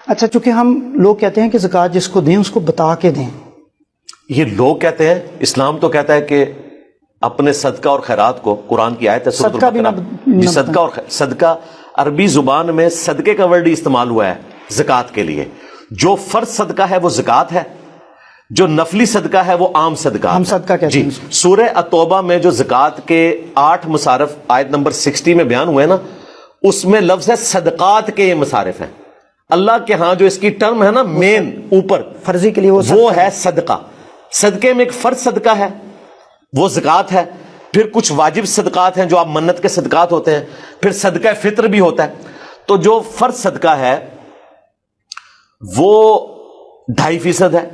اچھا، چونکہ ہم لوگ کہتے ہیں کہ زکوٰۃ جس کو دیں اس کو بتا کے دیں، یہ لوگ کہتے ہیں، اسلام تو کہتا ہے کہ اپنے صدقہ اور خیرات کو، قرآن کی آیت ہے سورۃ صدقہ بھی البقرہ، صدقہ اور صدقہ عربی زبان میں صدقے کا ورڈ استعمال ہوا ہے زکوٰۃ کے لیے۔ جو فرض صدقہ ہے وہ زکوٰۃ ہے، جو نفلی صدقہ ہے وہ عام صدقہ، ہم صدقہ کہتے جی۔ ہیں۔ سورہ التوبہ میں جو زکوٰۃ کے 8 مصارف آیت نمبر 60 میں بیان ہوئے نا، اس میں لفظ ہے صدقات کے یہ مصارف ہیں۔ اللہ کے ہاں جو اس کی ٹرم ہے نا مین اوپر فرضی کے لیے وہ ہے صدقہ۔ صدقے میں ایک فرض صدقہ ہے وہ زکوٰۃ ہے، پھر کچھ واجب صدقات ہیں جو آپ منت کے صدقات ہوتے ہیں، پھر صدقہ فطر بھی ہوتا ہے۔ تو جو فرض صدقہ ہے وہ 2.5% ہے،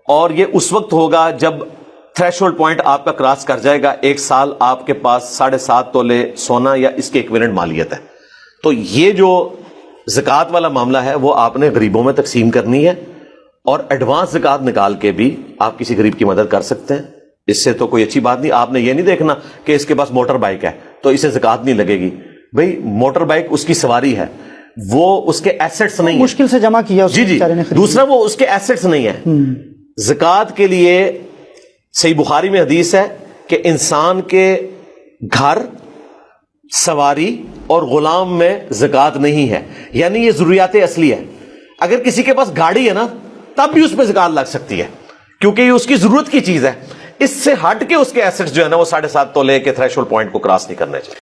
اور یہ اس وقت ہوگا جب تھریشولڈ پوائنٹ آپ کا کراس کر جائے گا، 1 سال آپ کے پاس 7.5 تولے سونا یا اس کے ایکویلنٹ مالیت ہے۔ تو یہ جو زکوٰۃ والا معاملہ ہے وہ آپ نے غریبوں میں تقسیم کرنی ہے، اور ایڈوانس زکوٰۃ نکال کے بھی آپ کسی غریب کی مدد کر سکتے ہیں۔ اس سے تو کوئی اچھی بات نہیں۔ آپ نے یہ نہیں دیکھنا کہ اس کے پاس موٹر بائک ہے تو اسے زکوٰۃ نہیں لگے گی۔ بھئی موٹر بائک اس کی سواری ہے، وہ اس کے ایسٹس نہیں ہیں، مشکل سے جمع کیا جی جی۔ دوسرا وہ اس کے ایسٹس نہیں ہیں۔ زکوٰۃ کے لیے صحیح بخاری میں حدیث ہے کہ انسان کے گھر، سواری اور غلام میں زکوٰۃ نہیں ہے، یعنی یہ ضروریات اصلی ہے۔ اگر کسی کے پاس گاڑی ہے نا تب بھی اس پہ زکوٰۃ لگ سکتی ہے، کیونکہ یہ اس کی ضرورت کی چیز ہے۔ اس سے ہٹ کے اس کے ایسٹس جو ہے نا وہ 7.5 تولے کے تھریشولڈ پوائنٹ کو کراس نہیں کرنے چاہیے۔